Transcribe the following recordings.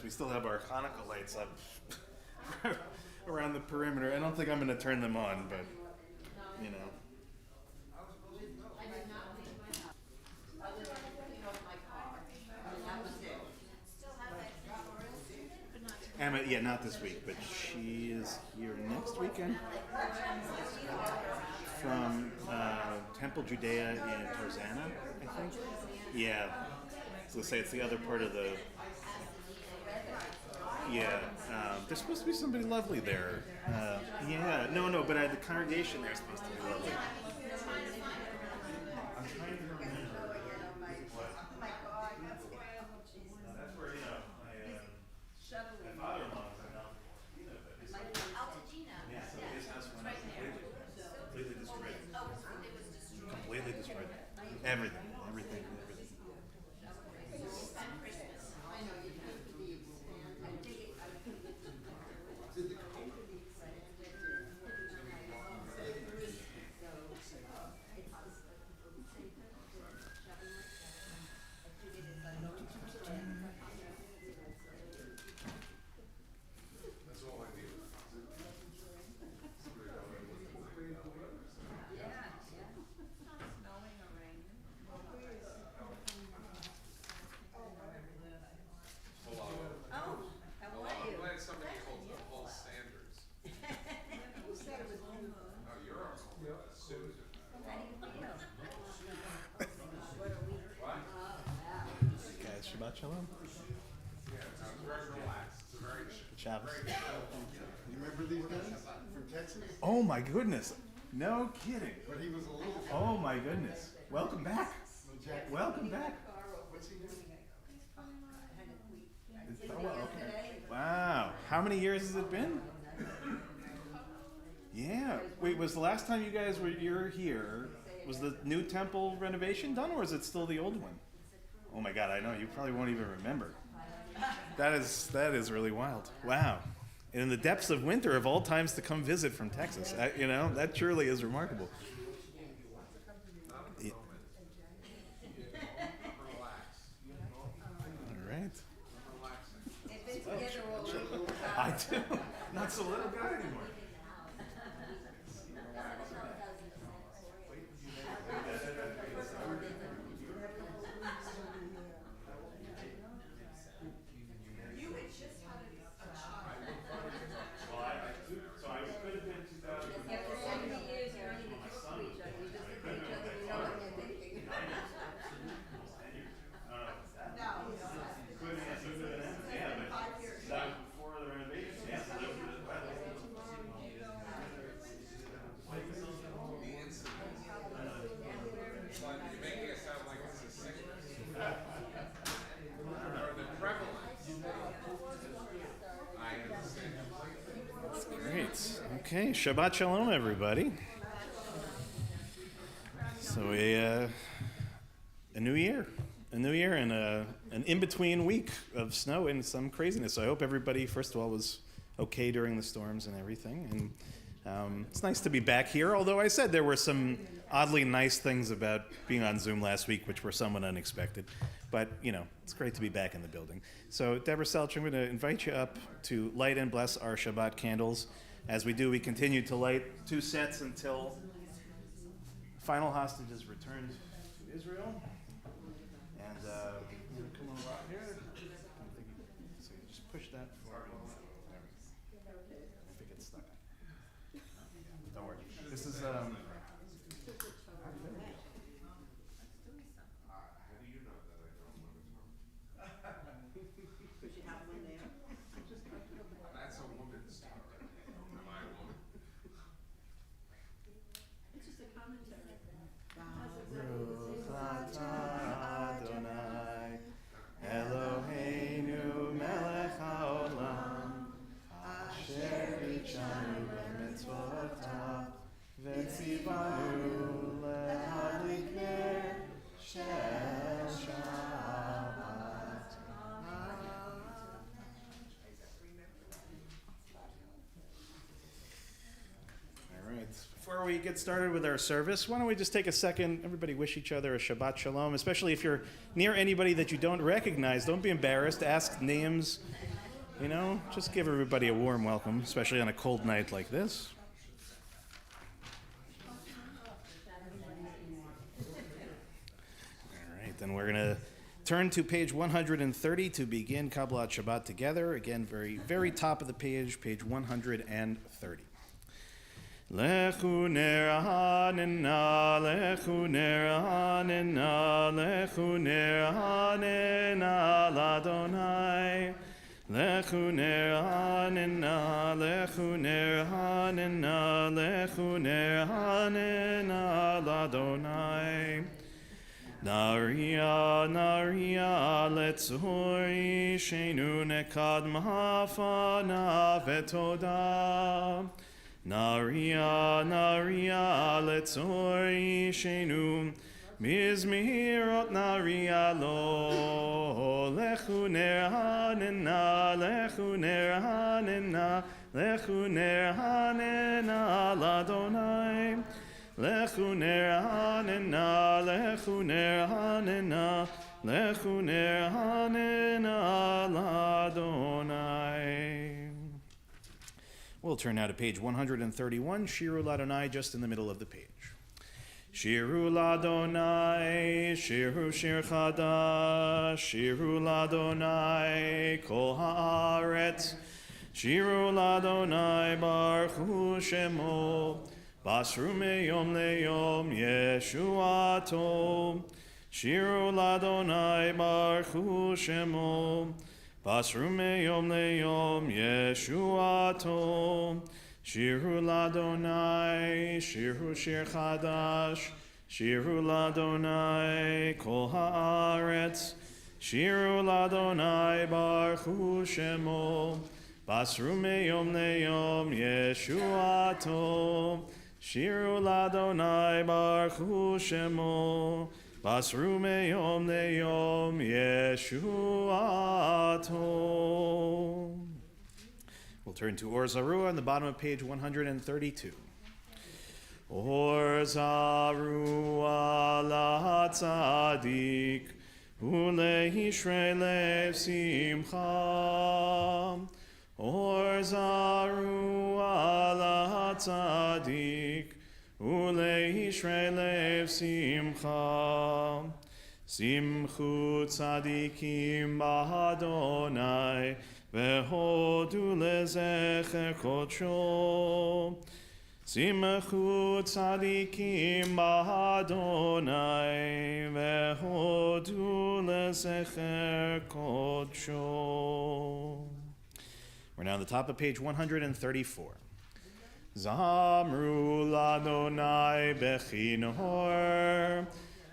We still have our Hanukkah lights up around the perimeter. I don't think I'm going to turn them on, but you know. Emma, yeah, not this week, but she is here next weekend from Temple Judea in Tarzana, I think. Yeah, so say it's the other part of the. Yeah, there's supposed to be somebody lovely there. Yeah, no, but the congregation there is supposed to be lovely. I'm trying to remember what. That's where my father-in-law was in Altadena, yeah, so his house went up completely destroyed. Completely destroyed. Everything. Shabbat Shalom. Yeah, it's very relaxed. It's very Shabbos. You remember these guys from Texas? Oh my goodness. No kidding. But he was a little. Oh my goodness. Welcome back. Welcome back. What's he doing? Oh, okay. Wow. How many years has it been? Yeah. Wait, was the last time you guys were here, was the new temple renovation done, or is it still the old one? Oh my God, I know, you probably won't even remember. That is really wild. Wow. And in the depths of winter, of all times to come visit from Texas, that truly is remarkable. Yeah. All right. I do. Not so little guy anymore. Okay, Shabbat Shalom, everybody. So a new year and an in-between week of snow and some craziness. So I hope everybody, first of all, was okay during the storms and everything. And it's nice to be back here, although I said there were some oddly nice things about being on Zoom last week, which were somewhat unexpected. But, it's great to be back in the building. So, Deborah Selch, I'm going to invite you up to light and bless our Shabbat candles. As we do, we continue to light 2 sets until final hostage is returned to Israel. And come on out here. So just push that forward. If it gets stuck. Don't worry. This is That's a woman's story. Am I a woman? It's just a commentary. Ruach Adonai, Eloheinu melech haolam, asher ichanu b'mitzvotav, v'tzivanu le'adlik ner shel Shabbat. All right. Before we get started with our service, why don't we just take a second, everybody wish each other a Shabbat Shalom, especially if you're near anybody that you don't recognize. Don't be embarrassed. Ask names, You know, just give everybody a warm welcome, especially on a cold night like this. All right, then we're going to turn to page 130 to begin Kabbalat Shabbat together. Again, very top of the page, page 130. Lechu ner hanena, lechu ner hanena, lechu ner hanena ladonai. Lechu ner hanena, lechu ner hanena, lechu ner hanena ladonai. Naria, naria, letzori, shenu nekad mahafana vetoda. Naria, naria, letzori, shenu, mizmihirot naria lo. Lechu ner hanena, lechu ner hanena, lechu ner hanena ladonai. Lechu ner hanena, lechu ner hanena, lechu ner hanena ladonai. We'll turn now to page 131, Shiru Ladonai, just in the middle of the page. Shiru Ladonai, Shiru Shir Chadash, Shiru Ladonai, Kol Haaretz, Shiru Ladonai, Baruch Hu Shemo, Basru Meyom Leyom Yeshuato, Shiru Ladonai, Baruch Hu Shemo, Basru Meyom Leyom Yeshuato, Shiru Ladonai, Shiru Shir Chadash, Shiru Ladonai, Kol Haaretz, Shiru Ladonai, Baruch Hu Shemo, Basru Meyom Leyom Yeshuato, Shiru Ladonai, Baruch Hu Shemo, Basru Meyom Leyom Yeshuato. We'll turn to Or Zarua on the bottom of page 132. Or Zarua la tzadik, ulehishrei lev simcha. Or Zarua la tzadik, ulehishrei lev simcha. Simchu tzadikim b'Adonai, vehodu lezecher kodsho. Simchu tzadikim b'Adonai, vehodu lezecher kodsho. We're now on the top of page 134. Zamru ladonai bechinor,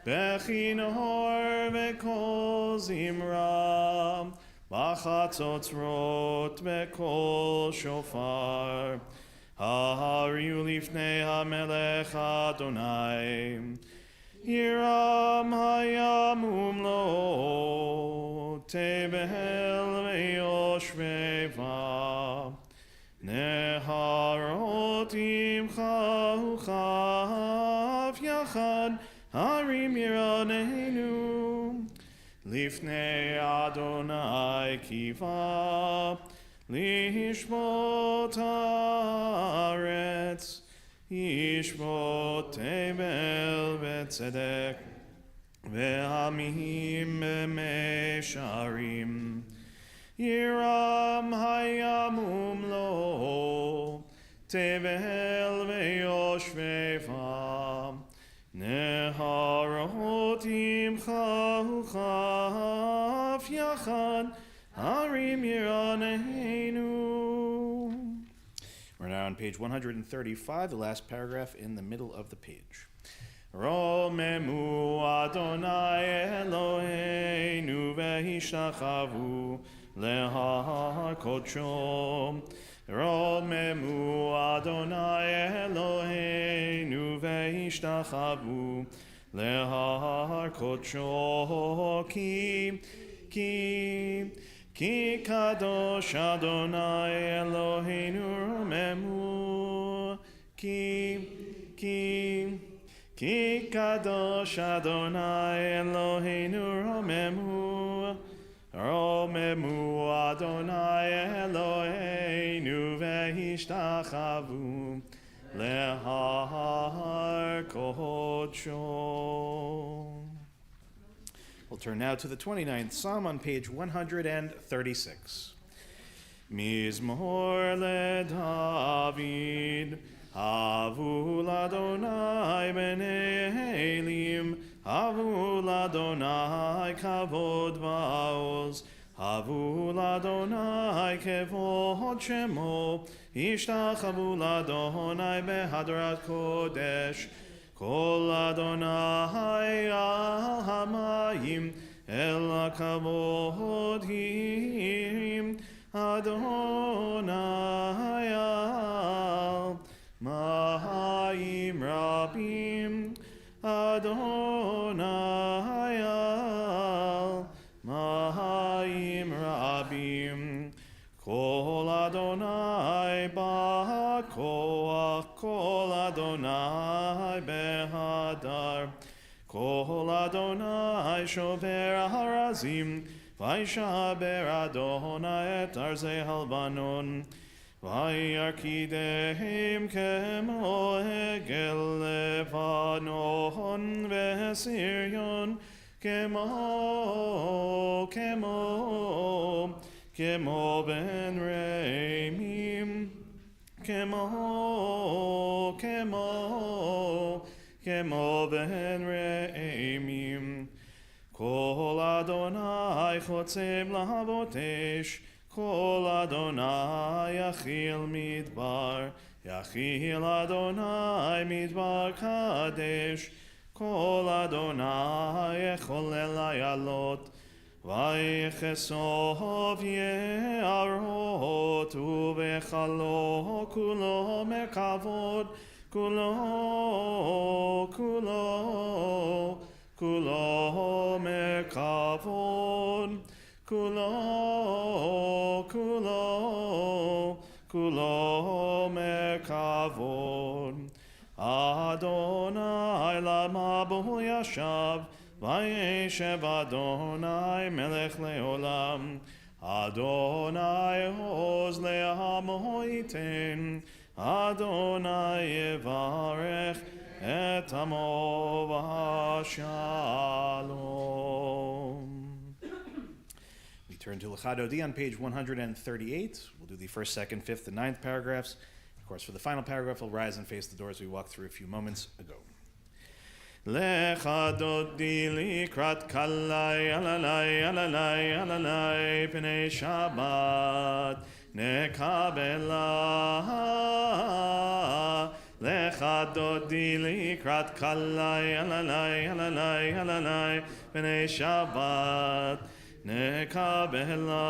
bechinor vekol zimra, bachatzotzrot vekol shofar, ha'ariu lifnei hamelech Adonai, Yiram hayamum lo, tebehel veyoshveva, Neharot imcha uchav yachad harim yiraneinu lifnei Adonai kiva lishmot haaretz yishmot tebel betzedek ve'amihim b'mesharim Yiram hayamum lo, tebehel veyoshveva, neharot imcha uchav yachad, harim yiraneinu. We're now on page 135, the last paragraph in the middle of the page. Romemu Adonai Eloheinu vehishachavu Leha kodsho, Romemu Adonai Eloheinu veishtachavu Leha kodsho, ki kadosh Adonai Eloheinu Romemu, ki kadosh Adonai Eloheinu Romemu, Romemu Adonai Eloheinu ve'ishtachavu lehar kodsho. We'll turn now to the 29th Psalm on page 136. Mizmor leDavid, Havu l'Adonai b'nei Elim, Havu l'Adonai kavod va'oz, Havu l'Adonai kevod shemo, Ishtachavu l'Adonai behadrat kodesh, Kol Adonai al hamayim, el kavod him, Adonai al mahayim rabim, Adonai al mahayim rabim, Kol Adonai ba'koach, Kol Adonai behadar, Kol Adonai shover harazim, Vaishaber Adonai et arzei halbanon, Vayarkidehem kemo hegel levanon ve'siryon, kemo ben reimim, kemo ben reimim. Kol Adonai chotzem lahabotesh, Kol Adonai yachil midbar, Yachil Adonai midbar kadesh, Kol Adonai echolel ayalot, Vayechesov ye'arot, Uvechalo kulo merkavod, Kulo merkavod, kulo merkavod. Adonai lamabu yashav, vayeshev Adonai melech leolam. Adonai oz le'amo yiten, Adonai yevarech et amo v'shalom. We turn to L'chadodi on page 138. We'll do the first, second, fifth, and ninth paragraphs. Of course, for the final paragraph, we'll rise and face the doors we walked through a few moments ago. L'chadodi likrat kalai alalai p'nei Shabbat nekabela. L'chadodi likrat kalai alalai p'nei Shabbat nekabela.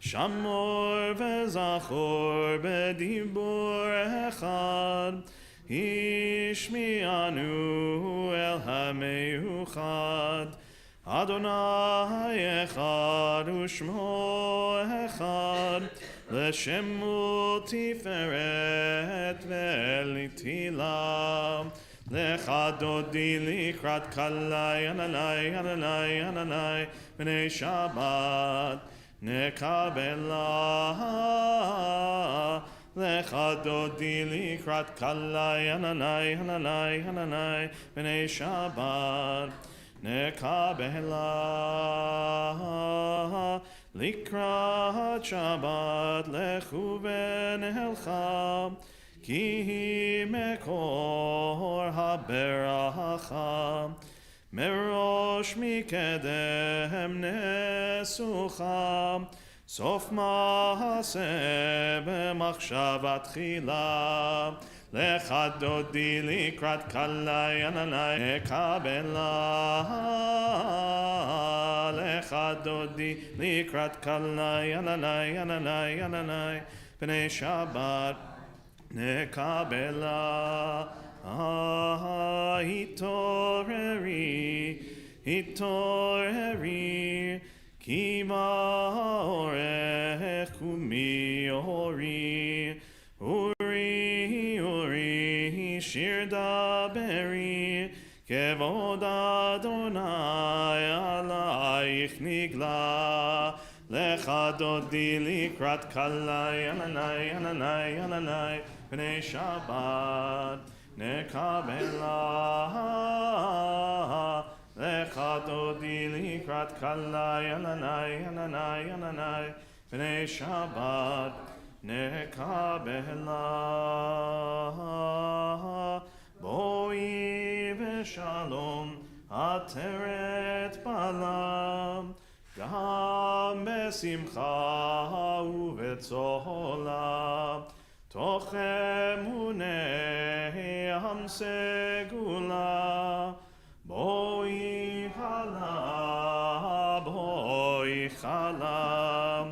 Shamor v'zachor b'dibur echad, Ishmi'anu el ha'meuchad. Adonai echad u'shmo echad, l'shemu tiferet ve'litila. L'chadodi likrat kalai alalai b'nei Shabbat nekabela. L'chadodi likrat kalai b'nei Shabbat nekabela. Likrat Shabbat lechu v'nelcha, ki hi mekor haberacha. Merosh mikedem nesucha, Sof ma'aseh b'machshavat chila. L'chadodi likrat kalai nekabela. L'chadodi likrat kalai b'nei Shabbat nekabela. Hitoreri, ki ma'orech u'mi'ori. Uri, shir daberi, כבוד אדוני עלייך נגלה, לך דודי לקראת כלה, ינני, ינני, ינני, בני שבת נקבלה. לך דודי לקראת כלה, ינני, ינני, ינני, בני שבת נקבלה. בואי ושלום עטרת בלם, גם בשמחה ובצהלה, תוך אמוני עם סגולה. בואי חלה, בואי חלה,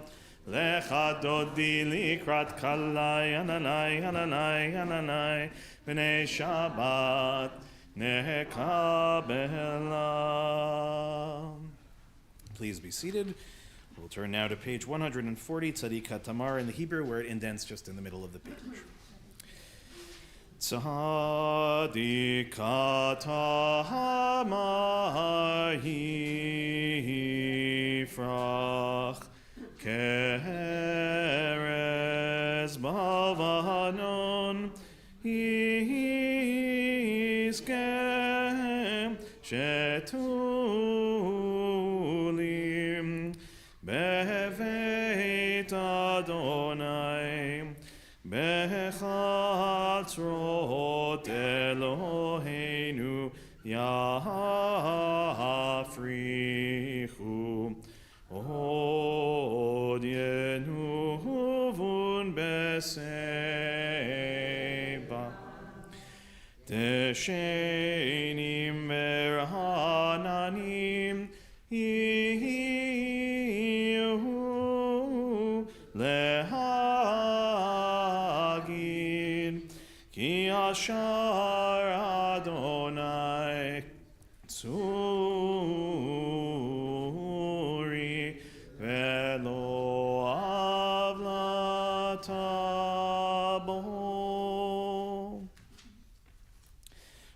לך דודי לקראת כלה, ינני, ינני, ינני, בני שבת נקבלה. Please be seated. We'll turn now to page 140, Tzaddik Tamar in the Hebrew, where it indents just in the middle of the page. Tzaddik Tamar yifrach keres bavanon yizkem shetulim beveit Adonai bechatzrot Eloheinu yafrichu od yenuvun beseba deshenim merhananim yihu lehagid ki ashar Adonai tzuri velo avlatabo.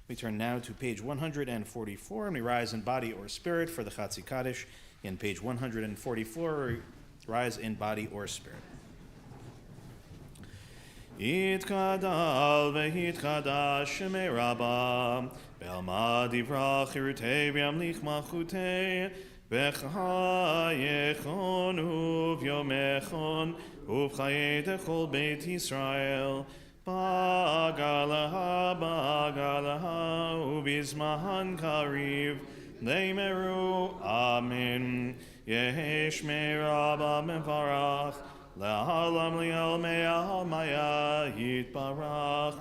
We turn now to page 144, and we rise in body or spirit for the Chatzi Kaddish. In page 144, we rise in body or spirit. Yitkadal v'yitkadash shemei Rabba, be'alma divrach chirutei v'yamlich malchutei, b'chayechon uvyomechon, uv'chayei dechol beit Yisrael, bagalaha, bagalaha, ubizmahan kariv, leimeru, amen. Yeheshmei Rabba mevarach, Le'alam li'al me'al maya yitbarach,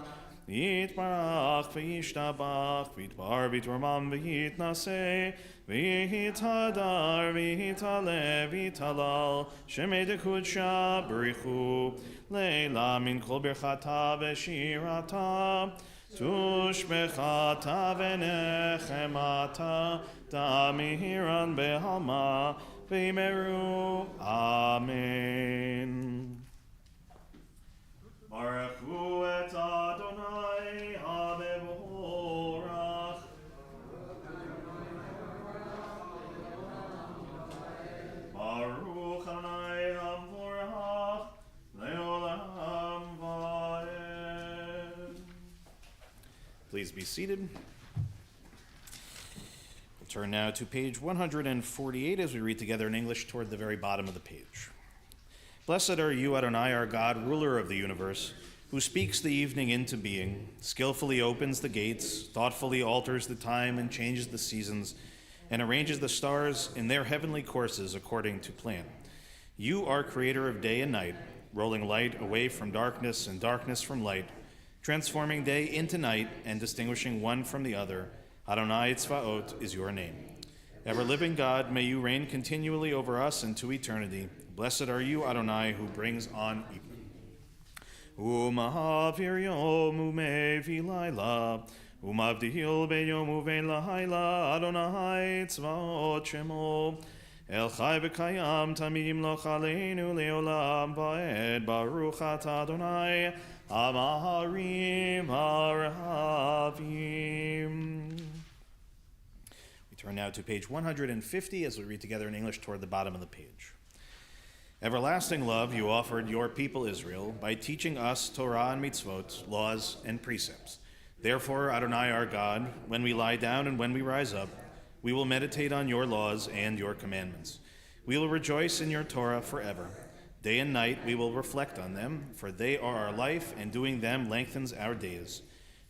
yitbarach v'yishtabach, v'yitbar v'yitvarmam v'yitnaseh, v'yithadar v'yitale v'yitalal, shemei dekudsha b'richu, le'la min kol birchata v'shirata, tushbechata v'nechemata, damihiran be'alma, V'meru, Amen. Baruch hu et Adonai habevorach. Baruch Adonai habevorach leolam va'ed. Please be seated. Turn now to page 148 as we read together in English toward the very bottom of the page. Blessed are you, Adonai, our God, ruler of the universe, who speaks the evening into being, skillfully opens the gates, thoughtfully alters the time and changes the seasons, and arranges the stars in their heavenly courses according to plan. You are creator of day and night, rolling light away from darkness and darkness from light, transforming day into night and distinguishing one from the other. Adonai Tzvaot is your name. Ever-living God, may you reign continually over us into eternity. Blessed are you, Adonai, who brings on evening. U'mahavir yom u'mevi laila, u'mavdihil beyom u'vein lahaila, Adonai Tzvaot shemo. El chai v'kayam tamim lo chaleinu leolam va'ed, Baruch atah Adonai, Amaharim Arahavim. Turn now to page 150 as we read together in English toward the bottom of the page. Everlasting love you offered your people Israel by teaching us Torah and mitzvot, laws and precepts. Therefore, Adonai our God, when we lie down and when we rise up, we will meditate on your laws and your commandments. We will rejoice in your Torah forever. Day and night we will reflect on them, for they are our life, and doing them lengthens our days.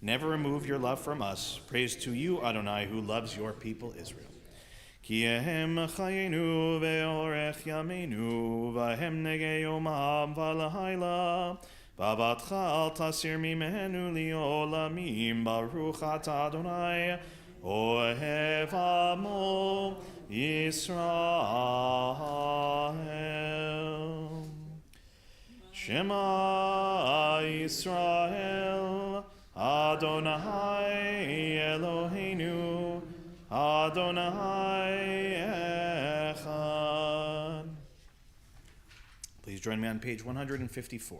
Never remove your love from us. Praise to you, Adonai, who loves your people Israel. Ki ehem chayenu ve'orech yameinu v'hem negei yomam v'lahayla v'avatcha al tasir mimenu li'olamim baruch atah Adonai ohev amo Yisrael. Shema Yisrael Adonai Eloheinu Adonai Echad. Please join me on page 154.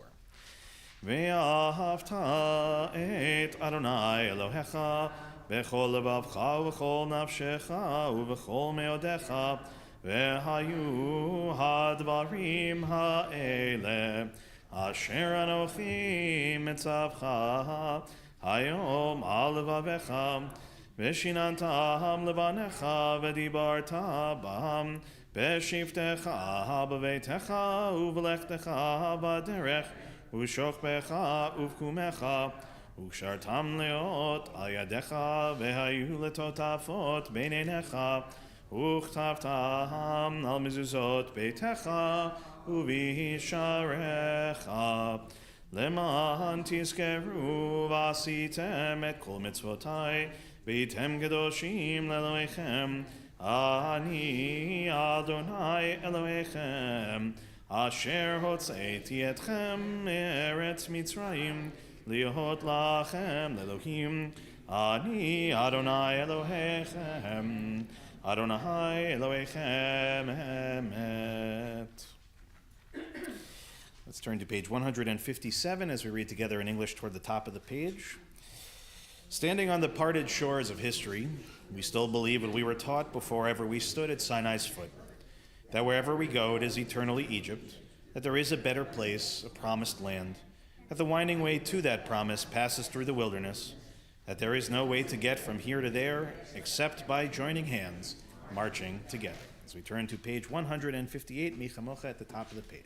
Ve'ahavta et Adonai Elohecha b'chol levavcha u'b'chol nafshecha u'b'chol meodecha ve'hayu hadvarim ha'ele asher anochi mitzavcha hayom al levavecha Veshinantam levanecha v'dibarta bam b'shivtecha b'veitecha u'v'lechtecha b'derech u'shokbecha u'vkumecha u'kshartam leot al yadecha v'hayu letotafot b'neinecha u'chtavtam al mezuzot beitecha u'visharecha leman tizkeru v'asitem et kol mitzvotai V'yitem kedoshim le'Elohechem, Ani Adonai Elohechem, Asher hotzeiti etchem me'eretz Mitzrayim, li'hot lachem le'Elohim, Ani Adonai Elohechem, Adonai Elohechem emet. Let's turn to page 157 as we read together in English toward the top of the page. Standing on the parted shores of history, we still believe what we were taught before ever we stood at Sinai's foot, that wherever we go it is eternally Egypt, that there is a better place, a promised land, that the winding way to that promise passes through the wilderness, that there is no way to get from here to there except by joining hands, marching together. As we turn to page 158, Michamocha at the top of the page.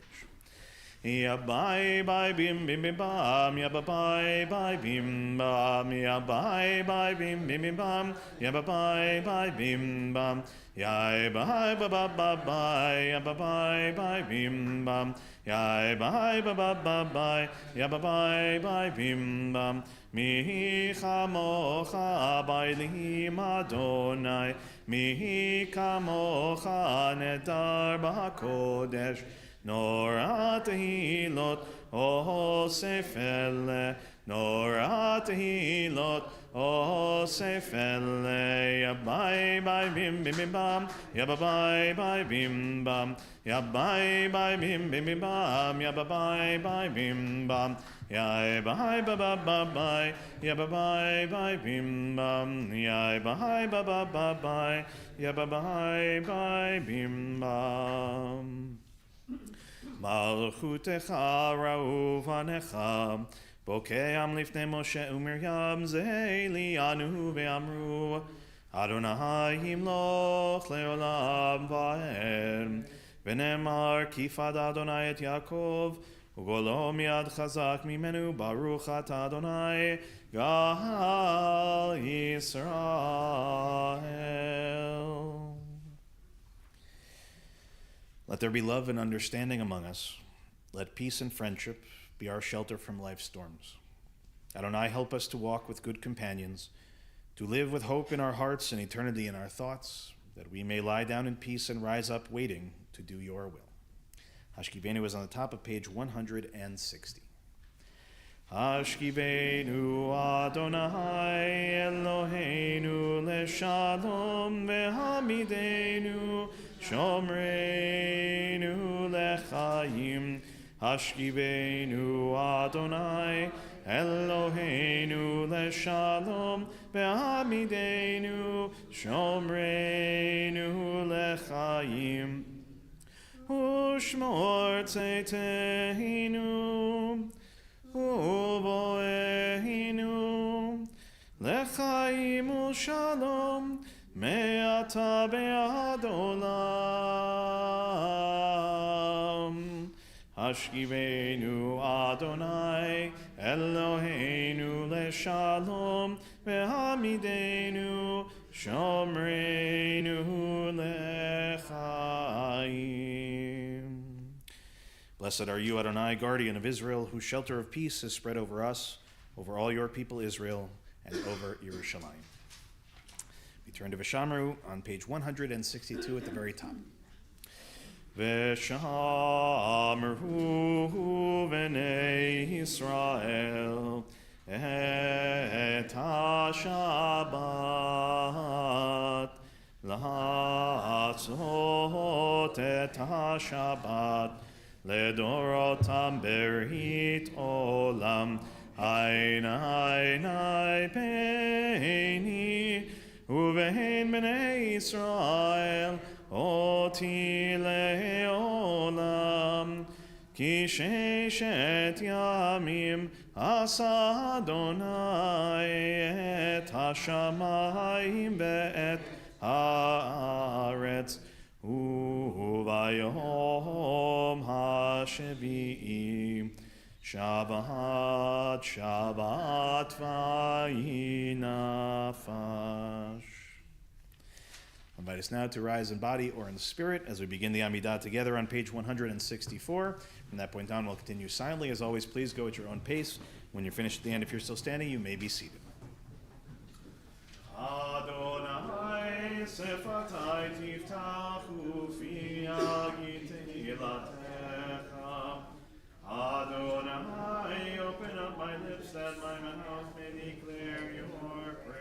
Ya bye bye bim bim bim bam, ya bye bye bim bam, ya bye bye bim bim bim bam, ya bye bye bim bam, ya bye ba ba ba bye, ya bye bye bim bam, ya bye ba ba ba bye, ya bye bye bim bam. Mi chamocha b'elim Adonai, mi kamocha nedar b'hakodesh. Nor tehilot o sefele, nor tehilot o sefele. Ya bye bye bim bim bim bam, ya bye bye bim bam, ya bye bye bim bim bim bam, ya bye bye bim bam, ya bye ba ba ba bye, ya bye bye bim bam, ya bye ba ba ba bye, ya bye bye bim bam. Malchutecha ra'uvanecha Bokeam lifnei Moshe u'Miriam ze'elianu ve'amru Adonai yimloch le'olam va'ed V'nemar kifad Adonai et Yaakov U'golo miad chazak mimenu baruch atah Adonai Gal Yisrael. Let there be love and understanding among us. Let peace and friendship be our shelter from life's storms. Adonai, help us to walk with good companions, to live with hope in our hearts and eternity in our thoughts, that we may lie down in peace and rise up waiting to do your will. Hashkivenu is on the top of page 160. Hashkivenu Adonai Eloheinu leshalom vehamidenu Shomreinu lechayim. Hashkivenu Adonai Eloheinu leshalom ve'amidenu shomreinu lechaim u'shmor tzeiteinu u'voeinu lechaim u'shalom me'ata ve'ad olam. Hashkivenu Adonai Eloheinu leshalom ve'hamidenu shomreinu lechaim. Blessed are you, Adonai, guardian of Israel, whose shelter of peace is spread over us, over all your people Israel, and over Yerushalayim. We turn to Vishamru on page 162 at the very top. Veshamru b'nei Yisrael et ha-Shabbat la'atzot et ha-Shabbat ledorotam berit olam Einai beini uvein b'nei Yisrael Oti le'olam ki sheshet yamim asa Adonai et hashamayim ve'et haaretz uvayom hashevi'im Shabbat Shabbat vayinafash. I invite us now to rise in body or in spirit as we begin the Amidah together on page 164. From that point on, we'll continue silently. As always, please go at your own pace. When you're finished at the end, if you're still standing, you may be seated. Adonai sefatai tiftachu fi agitehilatecha. Adonai, open up my lips that my mouth may declare your praise.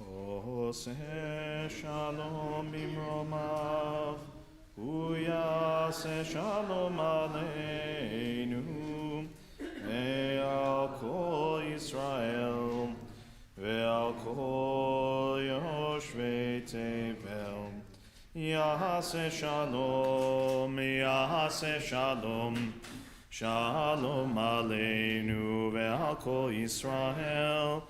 Oseh shalom bimromav, uyaseh shalom aleinu, ve'al kol Yisrael, ve'al kol yoshvei tevel, yaseh shalom, shalom aleinu, ve'al kol Yisrael,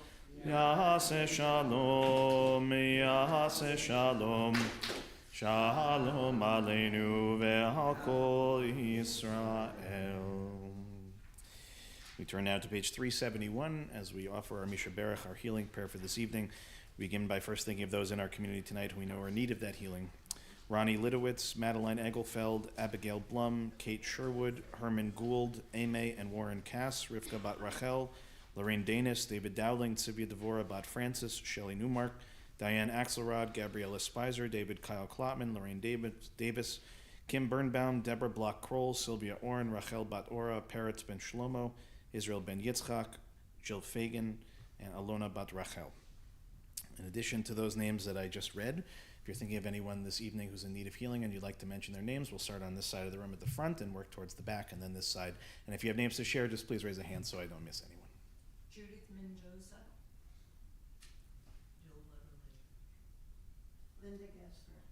Yaseh shalom, shalom aleinu ve'al kol Yisrael. We turn now to page 371 as we offer our Misha Berach, our healing prayer for this evening. We begin by first thinking of those in our community tonight who we know are in need of that healing. Ronnie Lidowitz, Madeline Egelfeld, Abigail Blum, Kate Sherwood, Herman Gould, Ame and Warren Cass, Rivka Bat Rachel, Lorraine Danis, David Dowling, Sylvia Devora, Bat Francis, Shelley Newmark, Diane Axelrod, Gabriella Spicer, David Kyle Klotman, Lorraine Davis, Kim Birnbaum, Deborah Block-Kroll, Sylvia Oren, Rachel Bat Ora, Peretz Ben Shlomo, Israel Ben Yitzchak, Jill Fagan, and Alona Bat Rachel. In addition to those names that I just read, if you're thinking of anyone this evening who's in need of healing and you'd like to mention their names, we'll start on this side of the room at the front and work towards the back, and then this side. And if you have names to share, just please raise a hand so I don't miss anyone. Judith Mendoza. Jill Leverly. Linda Gasper.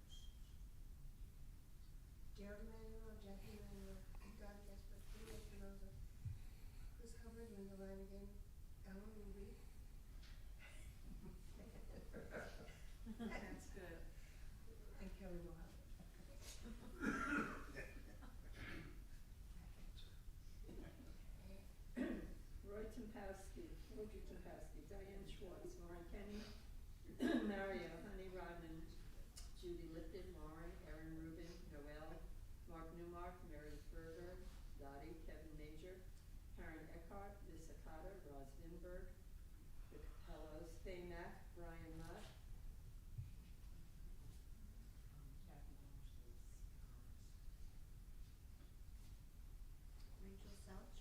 Jerry Manuel, Jackie Manuel, God Gasper, Julia Espinoza, Chris Hubbard, Linda Lanigan, Ellen Ruby. That's good. And Kelly Mohammed. Roy Tempowski, Audrey Tempowski, Diane Schwartz, Lauren Kenny, Mario, Honey Rodman, Judy Lipton, Lauren, Erin Rubin, Noel, Mark Newmark, Meredith Berger, Dottie, Kevin Major, Karen Eckhart, Lisa Cotter, Roz Vinberg, the Capellos, Faye Mack, Brian Mott, Kathy Walsh. Rachel Selch.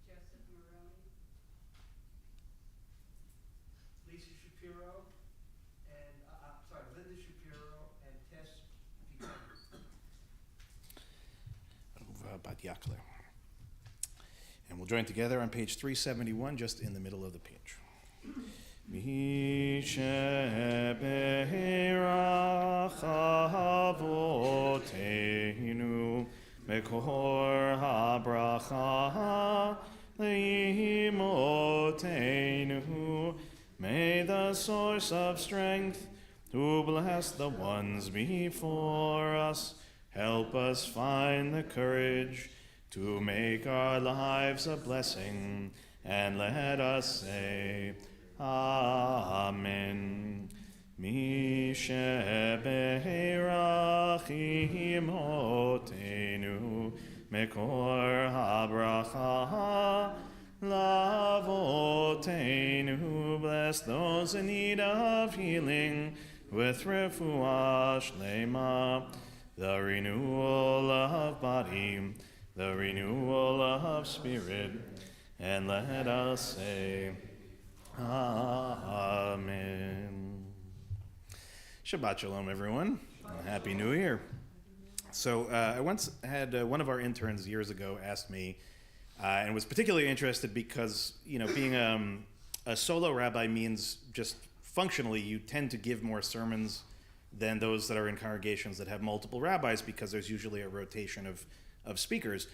Joseph Maroney, Lisa Shapiro and, Linda Shapiro and Tess Buchanan. Bat Yakler. And we'll join together on page 371, just in the middle of the page. Avotenu mekor habracha leimotenu. May the source of strength, who bless the ones before us, help us find the courage to make our lives a blessing, and let us say, Amen. Misheberachim otenu mekor habracha lavotenu. Bless those in need of healing with refuah shlema, the renewal of body, the renewal of spirit, and let us say, Amen. Shabbat Shalom, everyone. And Happy New Year. So I once had one of our interns years ago asked me, and was particularly interested because, being a solo rabbi means just functionally you tend to give more sermons than those that are in congregations that have multiple rabbis, because there's usually a rotation of speakers.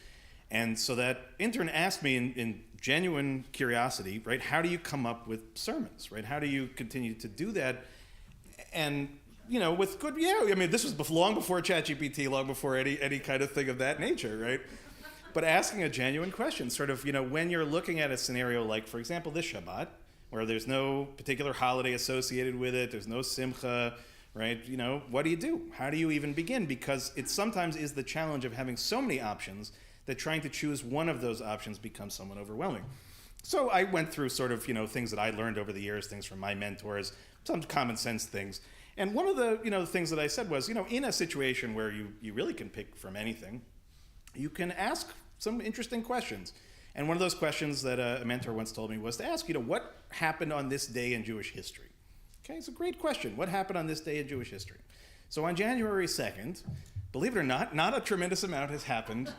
And so that intern asked me in genuine curiosity, right, how do you come up with sermons, right? How do you continue to do that? And, with good, this was long before ChatGPT, long before any kind of thing of that nature, right? But asking a genuine question, sort of, when you're looking at a scenario like, for example, this Shabbat, where there's no particular holiday associated with it, there's no simcha, right? What do you do? How do you even begin? Because it sometimes is the challenge of having so many options that trying to choose one of those options becomes somewhat overwhelming. So I went through sort of, things that I learned over the years, things from my mentors, some common sense things. And one of the, things that I said was, in a situation where you really can pick from anything, you can ask some interesting questions. And one of those questions that a mentor once told me was to ask, what happened on this day in Jewish history? Okay, it's a great question. What happened on this day in Jewish history? So on January 2nd, believe it or not a tremendous amount has happened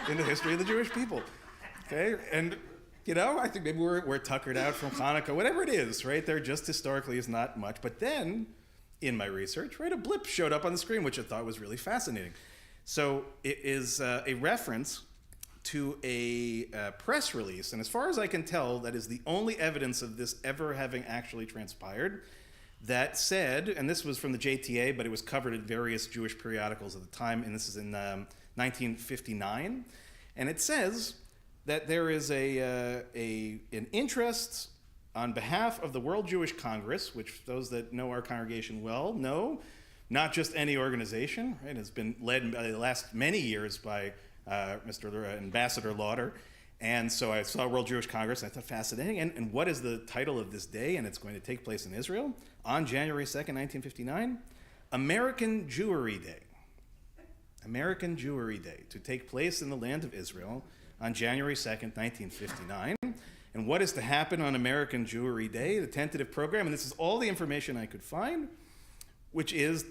in the history of the Jewish people. Okay, and I think maybe we're tuckered out from Hanukkah, whatever it is, right? There just historically is not much. But then, in my research, right, a blip showed up on the screen, which I thought was really fascinating. So it is a reference to a press release, and as far as I can tell, that is the only evidence of this ever having actually transpired, that said, and this was from the JTA, but it was covered in various Jewish periodicals at the time, and this is in 1959, and it says that there is an interest on behalf of the World Jewish Congress, which those that know our congregation well know, not just any organization, right? It's been led by the last many years by Mr. Ambassador Lauder. And so I saw World Jewish Congress, and I thought fascinating. And what is the title of this day? And it's going to take place in Israel on January 2nd, 1959. American Jewry Day. American Jewry Day, to take place in the land of Israel on January 2nd, 1959. And what is to happen on American Jewry Day? The tentative program, and this is all the information I could find, which is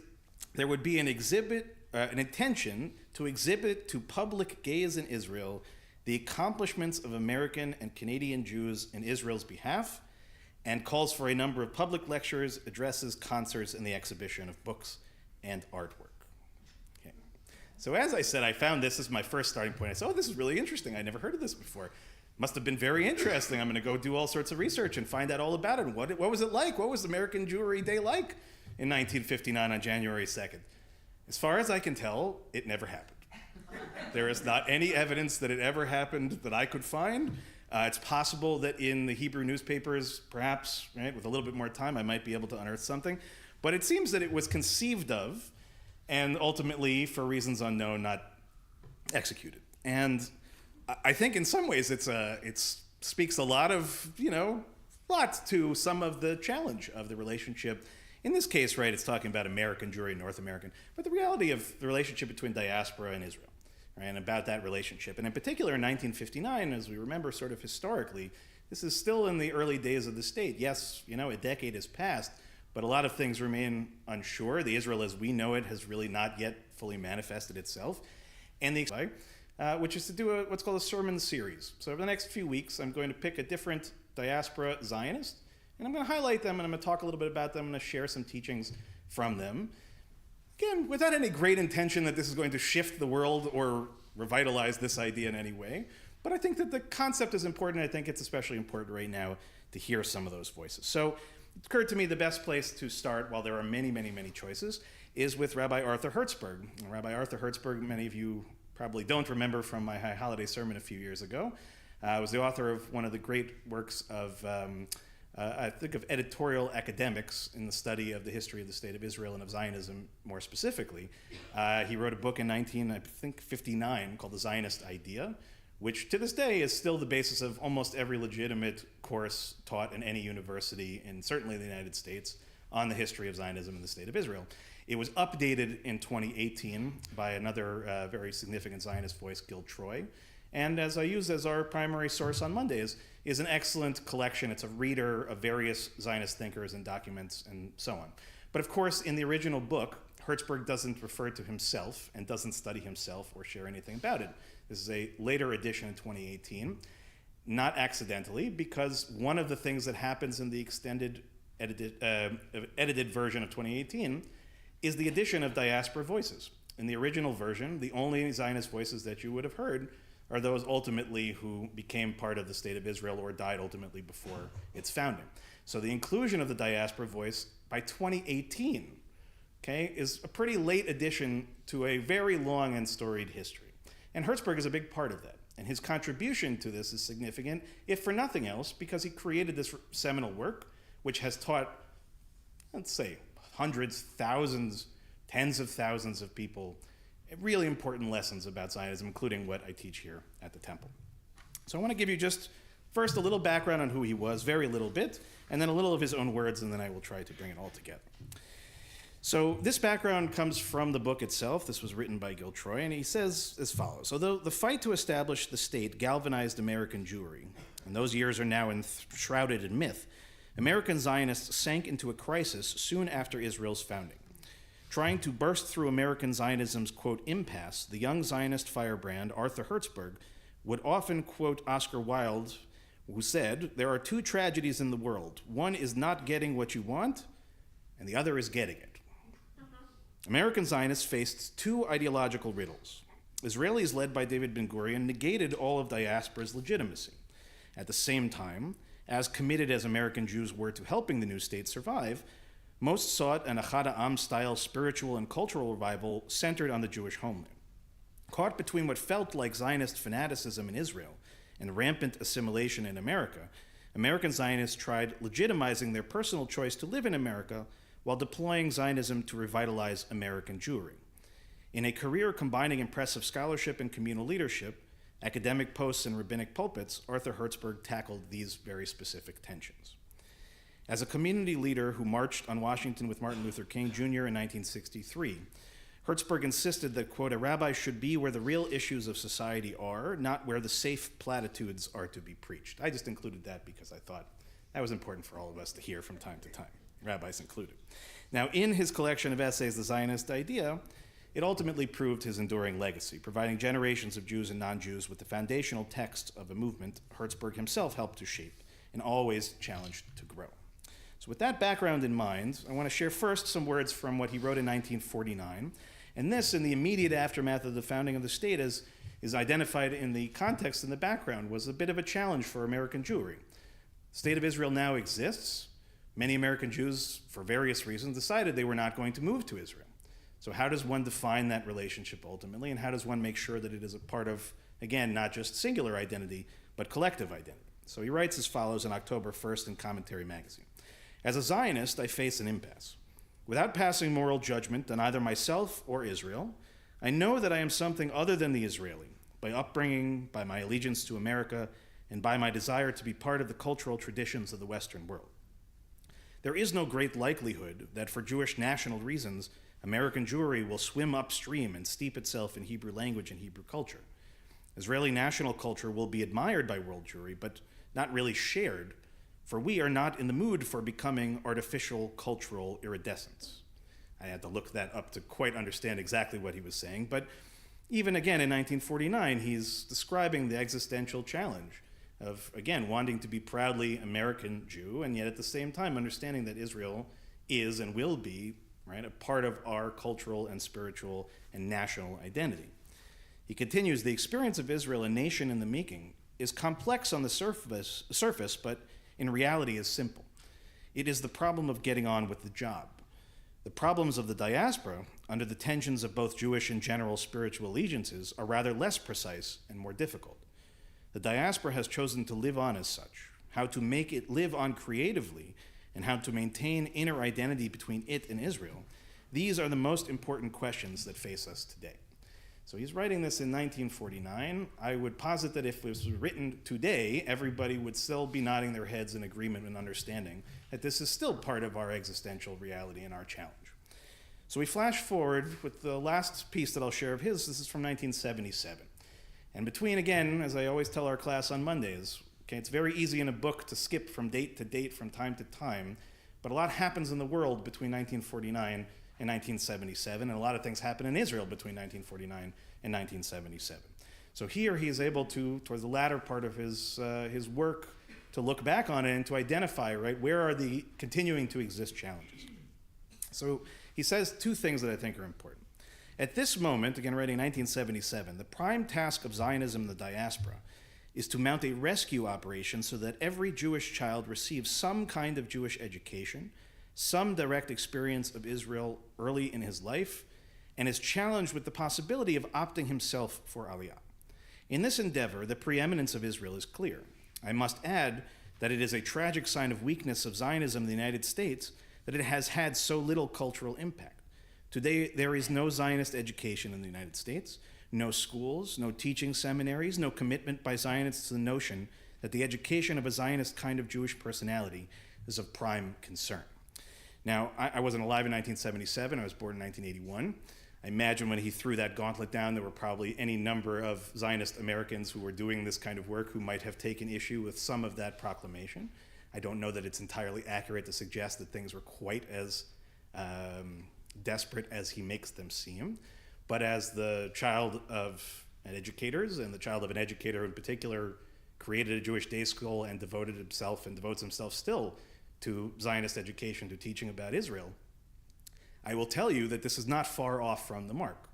there would be an exhibit, an intention to exhibit to public gaze in Israel the accomplishments of American and Canadian Jews in Israel's behalf, and calls for a number of public lectures, addresses, concerts, and the exhibition of books and artwork. Okay. So as I said, I found this as my first starting point. I said, oh, this is really interesting. I never heard of this before. Must have been very interesting. I'm going to go do all sorts of research and find out all about it. What was it like? What was American Jewry Day like in 1959 on January 2nd? As far as I can tell, it never happened. There is not any evidence that it ever happened that I could find. It's possible that in the Hebrew newspapers, perhaps, right, with a little bit more time, I might be able to unearth something. But it seems that it was conceived of and ultimately, for reasons unknown, not executed. And I think in some ways it speaks a lot of, lot to some of the challenge of the relationship. In this case, right, it's talking about American Jewry, North American, but the reality of the relationship between diaspora and Israel, right, and about that relationship. And in particular, in 1959, as we remember sort of historically, this is still in the early days of the state. Yes, a decade has passed, but a lot of things remain unsure. The Israel as we know it has really not yet fully manifested itself. And which is to do what's called a sermon series. So over the next few weeks, I'm going to pick a different diaspora Zionist, and I'm going to highlight them, and I'm going to talk a little bit about them. I'm going to share some teachings from them. Again, without any great intention that this is going to shift the world or revitalize this idea in any way. But I think that the concept is important. I think it's especially important right now to hear some of those voices. So it occurred to me the best place to start, while there are many, many, many choices, is with Rabbi Arthur Hertzberg. And Rabbi Arthur Hertzberg, many of you probably don't remember from my High Holiday sermon a few years ago, was the author of one of the great works of I think of editorial academics in the study of the history of the State of Israel and of Zionism more specifically. He wrote a book in 1959 called The Zionist Idea, which to this day is still the basis of almost every legitimate course taught in any university, and certainly in the United States, on the history of Zionism in the State of Israel. It was updated in 2018 by another very significant Zionist voice, Gil Troy. And as I use as our primary source on Mondays, is an excellent collection. It's a reader of various Zionist thinkers and documents and so on. But of course, in the original book, Hertzberg doesn't refer to himself and doesn't study himself or share anything about it. This is a later edition in 2018, not accidentally, because one of the things that happens in the extended edited version of 2018 is the addition of diaspora voices. In the original version, the only Zionist voices that you would have heard are those ultimately who became part of the State of Israel or died ultimately before its founding. So the inclusion of the diaspora voice by 2018, is a pretty late addition to a very long and storied history. And Hertzberg is a big part of that. And his contribution to this is significant, if for nothing else, because he created this seminal work, which has taught, let's say, hundreds, thousands, tens of thousands of people really important lessons about Zionism, including what I teach here at the temple. So I want to give you just first a little background on who he was, very little bit, and then a little of his own words, and then I will try to bring it all together. So this background comes from the book itself. This was written by Gil Troy, and he says as follows. Although the fight to establish the state galvanized American Jewry, and those years are now shrouded in myth, American Zionists sank into a crisis soon after Israel's founding. Trying to burst through American Zionism's, quote, impasse, the young Zionist firebrand, Arthur Hertzberg, would often quote Oscar Wilde, who said, "There are two tragedies in the world. One is not getting what you want, and the other is getting it." American Zionists faced two ideological riddles. Israelis led by David Ben-Gurion negated all of diaspora's legitimacy. At the same time, as committed as American Jews were to helping the new state survive, most sought an Achad Ha'am-style spiritual and cultural revival centered on the Jewish homeland. Caught between what felt like Zionist fanaticism in Israel and rampant assimilation in America, American Zionists tried legitimizing their personal choice to live in America while deploying Zionism to revitalize American Jewry. In a career combining impressive scholarship and communal leadership, academic posts and rabbinic pulpits, Arthur Hertzberg tackled these very specific tensions. As a community leader who marched on Washington with Martin Luther King Jr. in 1963, Hertzberg insisted that, quote, a rabbi should be where the real issues of society are, not where the safe platitudes are to be preached. I just included that because I thought that was important for all of us to hear from time to time, rabbis included. Now, in his collection of essays, The Zionist Idea, it ultimately proved his enduring legacy, providing generations of Jews and non-Jews with the foundational text of a movement Hertzberg himself helped to shape and always challenged to grow. So with that background in mind, I want to share first some words from what he wrote in 1949. And this, in the immediate aftermath of the founding of the state, is identified in the context and the background, was a bit of a challenge for American Jewry. The state of Israel now exists. Many American Jews, for various reasons, decided they were not going to move to Israel. So how does one define that relationship ultimately, and how does one make sure that it is a part of, again, not just singular identity, but collective identity? So he writes as follows on October 1st in Commentary magazine. As a Zionist, I face an impasse. Without passing moral judgment on either myself or Israel, I know that I am something other than the Israeli, by upbringing, by my allegiance to America, and by my desire to be part of the cultural traditions of the Western world. There is no great likelihood that for Jewish national reasons, American Jewry will swim upstream and steep itself in Hebrew language and Hebrew culture. Israeli national culture will be admired by world Jewry, but not really shared, for we are not in the mood for becoming artificial cultural iridescents. I had to look that up to quite understand exactly what he was saying, but even again in 1949, he's describing the existential challenge of, again, wanting to be proudly American Jew, and yet at the same time understanding that Israel is and will be, right, a part of our cultural and spiritual and national identity. He continues, the experience of Israel, a nation in the making, is complex on the surface, but in reality is simple. It is the problem of getting on with the job. The problems of the diaspora, under the tensions of both Jewish and general spiritual allegiances, are rather less precise and more difficult. The diaspora has chosen to live on as such. How to make it live on creatively and how to maintain inner identity between it and Israel, these are the most important questions that face us today. So he's writing this in 1949. I would posit that if it was written today, everybody would still be nodding their heads in agreement and understanding that this is still part of our existential reality and our challenge. So we flash forward with the last piece that I'll share of his. This is from 1977. And between, again, as I always tell our class on Mondays, okay, it's very easy in a book to skip from date to date, from time to time, but a lot happens in the world between 1949 and 1977, and a lot of things happen in Israel between 1949 and 1977. So here he is able to, towards the latter part of his work, to look back on it and to identify, right, where are the continuing to exist challenges. So he says two things that I think are important. At this moment, again writing 1977, the prime task of Zionism in the diaspora is to mount a rescue operation so that every Jewish child receives some kind of Jewish education, some direct experience of Israel early in his life, and is challenged with the possibility of opting himself for Aliyah. In this endeavor, the preeminence of Israel is clear. I must add that it is a tragic sign of weakness of Zionism in the United States that it has had so little cultural impact. Today, there is no Zionist education in the United States, no schools, no teaching seminaries, no commitment by Zionists to the notion that the education of a Zionist kind of Jewish personality is of prime concern. Now, I wasn't alive in 1977. I was born in 1981. I imagine when he threw that gauntlet down, there were probably any number of Zionist Americans who were doing this kind of work who might have taken issue with some of that proclamation. I don't know that it's entirely accurate to suggest that things were quite as desperate as he makes them seem. But as the child of educators, and the child of an educator in particular, created a Jewish day school and devoted himself and devotes himself still to Zionist education, to teaching about Israel, I will tell you that this is not far off from the mark.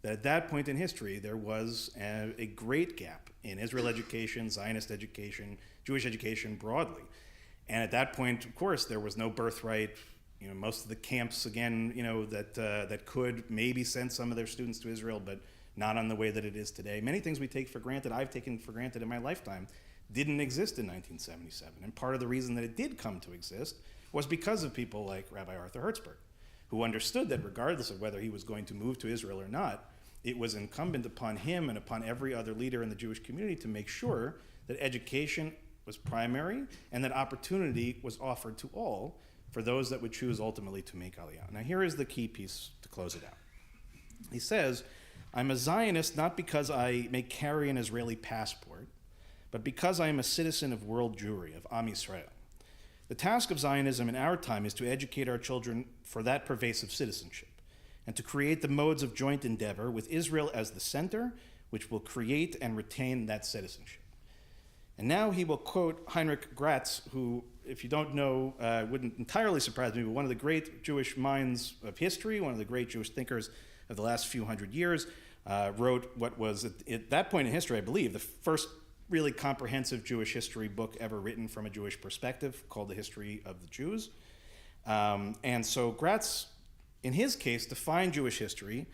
That at that point in history, there was a great gap in Israel education, Zionist education, Jewish education broadly. And at that point, of course, there was no birthright. You know, most of the camps, again, you know, that could maybe send some of their students to Israel, but not on the way that it is today. Many things we take for granted, I've taken for granted in my lifetime, didn't exist in 1977. And part of the reason that it did come to exist was because of people like Rabbi Arthur Hertzberg, who understood that regardless of whether he was going to move to Israel or not, it was incumbent upon him and upon every other leader in the Jewish community to make sure that education was primary and that opportunity was offered to all for those that would choose ultimately to make Aliyah. Now here is the key piece to close it out. He says, I'm a Zionist not because I may carry an Israeli passport, but because I am a citizen of world Jewry, of Am Yisrael. The task of Zionism in our time is to educate our children for that pervasive citizenship and to create the modes of joint endeavor with Israel as the center, which will create and retain that citizenship. And now he will quote Heinrich Gratz, who, if you don't know, wouldn't entirely surprise me, but one of the great Jewish minds of history, one of the great Jewish thinkers of the last few hundred years, wrote what was, at that point in history, I believe, the first really comprehensive Jewish history book ever written from a Jewish perspective, called The History of the Jews. And so Gratz, in his case, defined Jewish history,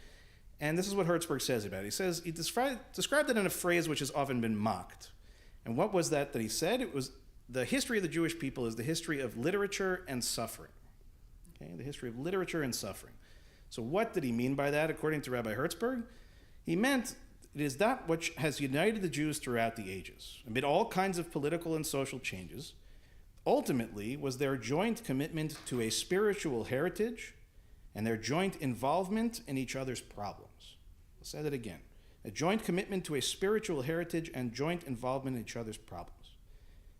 and this is what Hertzberg says about it. He says, he described it in a phrase which has often been mocked. And what was that he said? It was, the history of the Jewish people is the history of literature and suffering. Okay, the history of literature and suffering. So what did he mean by that, according to Rabbi Hertzberg? He meant it is that which has united the Jews throughout the ages, amid all kinds of political and social changes, ultimately was their joint commitment to a spiritual heritage and their joint involvement in each other's problems. I'll say that again. A joint commitment to a spiritual heritage and joint involvement in each other's problems.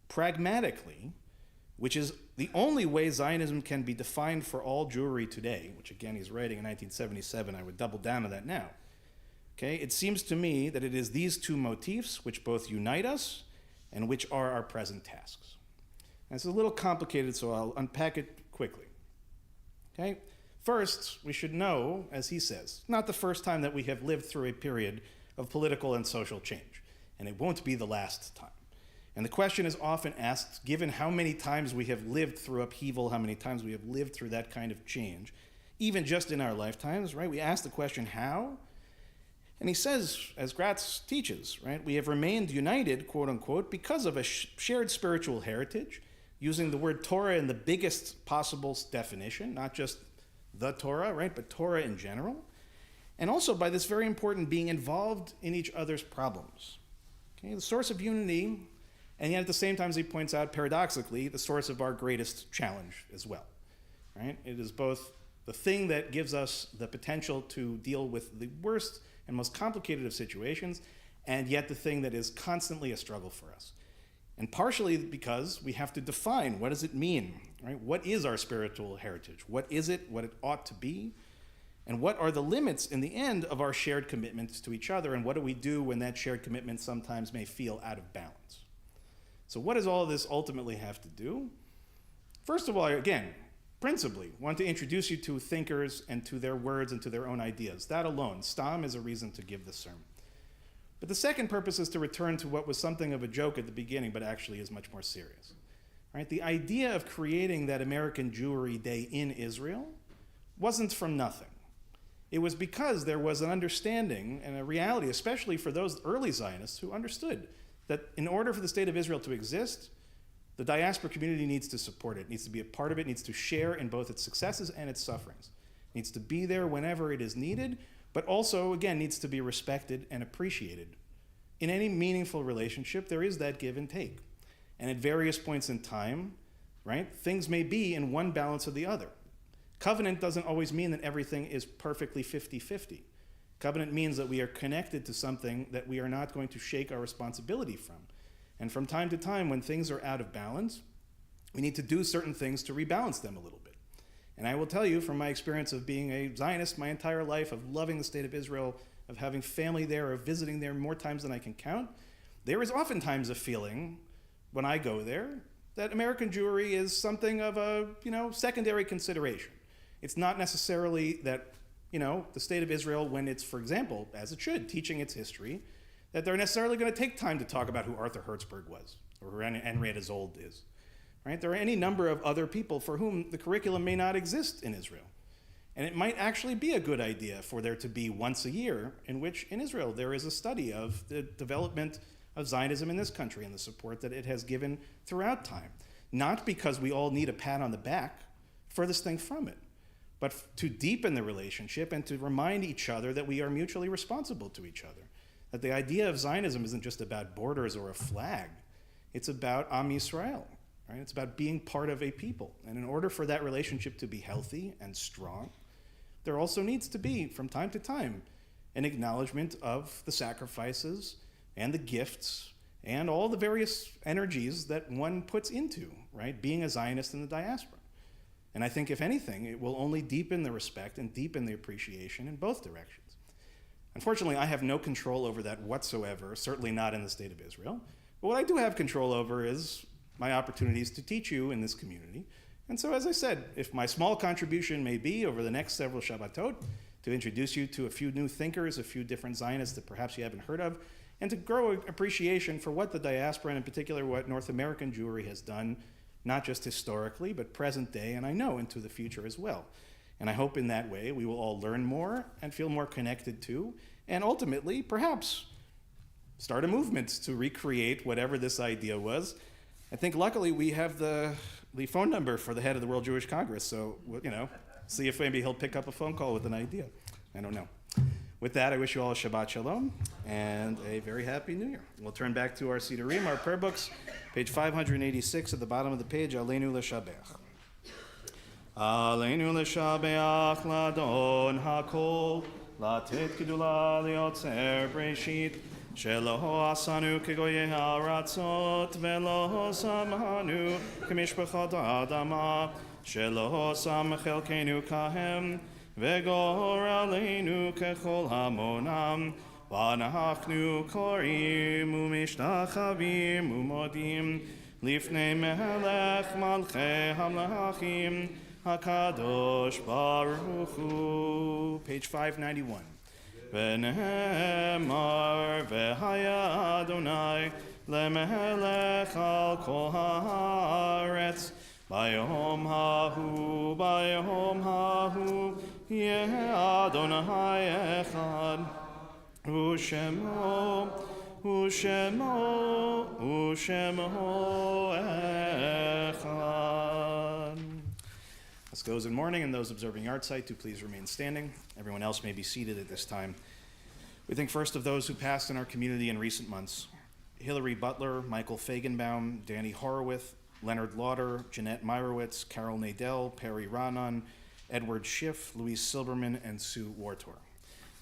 Pragmatically, which is the only way Zionism can be defined for all Jewry today, which again he's writing in 1977, I would double down on that now. Okay, it seems to me that it is these two motifs which both unite us and which are our present tasks. And it's a little complicated, so I'll unpack it quickly. Okay, first, we should know, as he says, not the first time that we have lived through a period of political and social change, and it won't be the last time. And the question is often asked, given how many times we have lived through upheaval, how many times we have lived through that kind of change, even just in our lifetimes, right? We ask the question, how? And he says, as Gratz teaches, right, we have remained united, quote unquote, because of a shared spiritual heritage, using the word Torah in the biggest possible definition, not just the Torah, right, but Torah in general, and also by this very important being involved in each other's problems. Okay, the source of unity, and yet at the same time, as he points out, paradoxically, the source of our greatest challenge as well, right? It is both the thing that gives us the potential to deal with the worst and most complicated of situations, and yet the thing that is constantly a struggle for us. And partially because we have to define, what does it mean, right? What is our spiritual heritage? What is it, what it ought to be? And what are the limits in the end of our shared commitments to each other? And what do we do when that shared commitment sometimes may feel out of balance? So what does all of this ultimately have to do? First of all, again, principally, want to introduce you to thinkers and to their words and to their own ideas. That alone, stam, is a reason to give this sermon. But the second purpose is to return to what was something of a joke at the beginning, but actually is much more serious. Right? The idea of creating that American Jewry Day in Israel wasn't from nothing. It was because there was an understanding and a reality, especially for those early Zionists who understood that in order for the state of Israel to exist, the diaspora community needs to support it, needs to be a part of it, needs to share in both its successes and its sufferings. It needs to be there whenever it is needed, but also, again, needs to be respected and appreciated. In any meaningful relationship, there is that give and take. And at various points in time, right, things may be in one balance or the other. Covenant doesn't always mean that everything is perfectly 50-50. Covenant means that we are connected to something that we are not going to shake our responsibility from. And from time to time, when things are out of balance, we need to do certain things to rebalance them a little bit. And I will tell you from my experience of being a Zionist my entire life, of loving the state of Israel, of having family there, of visiting there more times than I can count, there is oftentimes a feeling when I go there that American Jewry is something of a, secondary consideration. It's not necessarily that, the state of Israel, when it's, for example, as it should, teaching its history, that they're necessarily going to take time to talk about who Arthur Hertzberg was, or who Henrietta Zold is. Right? There are any number of other people for whom the curriculum may not exist in Israel. And it might actually be a good idea for there to be once a year in which in Israel there is a study of the development of Zionism in this country and the support that it has given throughout time. not because we all need a pat on the back, furthest thing from it, but to deepen the relationship and to remind each other that we are mutually responsible to each other. That the idea of Zionism isn't just about borders or a flag. It's about Am Yisrael, right? It's about being part of a people. And in order for that relationship to be healthy and strong, there also needs to be, from time to time, an acknowledgement of the sacrifices and the gifts and all the various energies that one puts into, right, being a Zionist in the diaspora. And I think, if anything, it will only deepen the respect and deepen the appreciation in both directions. Unfortunately, I have no control over that whatsoever, certainly not in the state of Israel. But what I do have control over is my opportunities to teach you in this community. And so, as I said, if my small contribution may be over the next several Shabbatot to introduce you to a few new thinkers, a few different Zionists that perhaps you haven't heard of, and to grow an appreciation for what the diaspora, and in particular what North American Jewry has done, not just historically, but present day, and I know into the future as well. And I hope in that way we will all learn more and feel more connected to, and ultimately, perhaps, start a movement to recreate whatever this idea was. I think luckily we have the phone number for the head of the World Jewish Congress, so, see if maybe he'll pick up a phone call with an idea. I don't know. With that, I wish you all a Shabbat Shalom and a very happy New Year. We'll turn back to our Sidurim, our prayer books, page 586 at the bottom of the page, Aleinu L'Shabeach. Aleinu L'Shabeach Ladon HaKol, Latet Gedula Liotzer Breshit, Shelo Asanu Kegoye HaRatzot, Velo Samhanu Kemishpachot Adama, Shelo Sam Chelkenu Kahem, Vegor Aleinu Kechol Hamonam, Vanachnu Korim Umishtachavim Umodim, Lifnei Melech Malchei Hamlachim, HaKadosh Baruch Hu. Page 591. V'nehemar v'haya Adonai lemelech al kol haaretz bayom hahu yeh Adonai echad u'shemo echad. This goes in mourning, and those observing yahrzeit do please remain standing. Everyone else may be seated at this time. We think first of those who passed in our community in recent months: Hillary Butler, Michael Fagenbaum, Danny Horowitz, Leonard Lauder, Jeanette Meyerowitz, Carol Nadell, Perry Ranon, Edward Schiff, Louise Silberman, and Sue Wartor.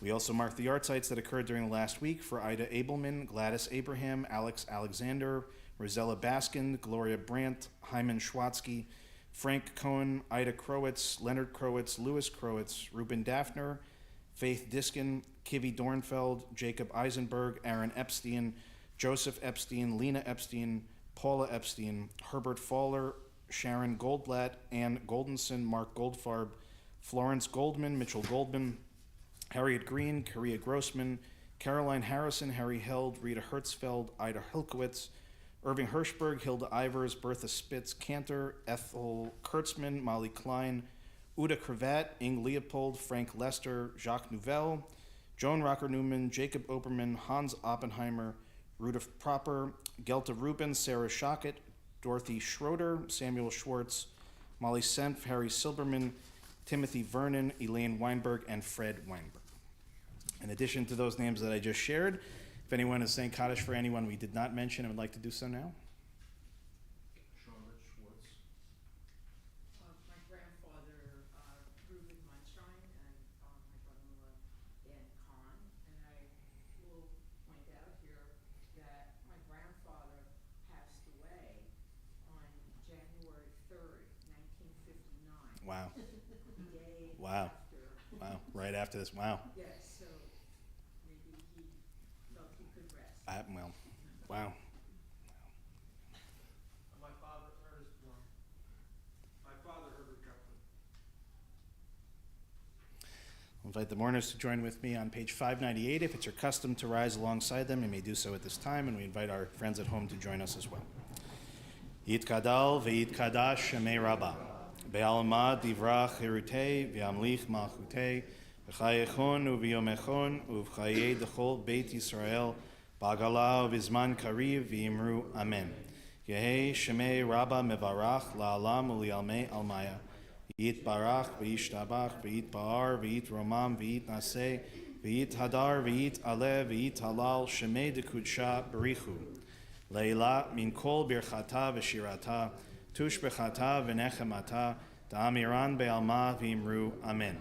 We also mark the yahrzeit that occurred during the last week for Ida Abelman, Gladys Abraham, Alex Alexander, Rosella Baskin, Gloria Brandt, Hyman Schwatzky, Frank Cohen, Ida Krowitz, Leonard Krowitz, Louis Krowitz, Ruben Daphner, Faith Diskin, Kivi Dornfeld, Jacob Eisenberg, Aaron Epstein, Joseph Epstein, Lena Epstein, Paula Epstein, Herbert Fowler, Sharon Goldblatt, Ann Goldenson, Mark Goldfarb, Florence Goldman, Mitchell Goldman, Harriet Green, Korea Grossman, Caroline Harrison, Harry Held, Rita Hertzfeld, Ida Hilkowitz, Irving Hirschberg, Hilda Ivers, Bertha Spitz Cantor, Ethel Kurtzman, Molly Klein, Uda Cravat, Ing Leopold, Frank Lester, Jacques Nouvel, Joan Rocker Newman, Jacob Oberman, Hans Oppenheimer, Rudolf Proper, Gelta Rubin, Sarah Schockett, Dorothy Schroeder, Samuel Schwartz, Molly Senf, Harry Silberman, Timothy Vernon, Elaine Weinberg, and Fred Weinberg. In addition to those names that I just shared, if anyone is saying Kaddish for anyone we did not mention and would like to do so now. Charlotte Schwartz. My grandfather, Reuben Munstein, and my brother-in-law, Dan Kahn. And I will point out here that my grandfather passed away on January 3rd, 1959. Wow. The day Wow. after. Wow. Right after this. Wow. Yes, so maybe he felt he could rest. Well, wow. My father, Ernest Blunt. My father, Herbert Kaplan. I'll invite the mourners to join with me on page 598. If it's your custom to rise alongside them, you may do so at this time, and we invite our friends at home to join us as well. Yitkadal ve'yitkadash shemei rabbah, be'alma divrach hirutei ve'amlich malchutei, v'chayechon u'v'yomechon u'v'chayei dechol beit Yisrael, ba'gala u'v'zman kariv v'imru amen. Yehi Shemei Rabba Mevarach La'alam Ulialmei Almaya. V'yit Barach, v'yit Shtabach, v'yit Ba'ar, v'yit Romam, v'yit Naseh, v'yit Hadar, v'yit Aleh, v'yit Halal, Shemei Dekudsha Berichu. Leila min kol birchata v'shirata, tush bechata v'nechemata, da'amiran be'alma v'imru, Amen.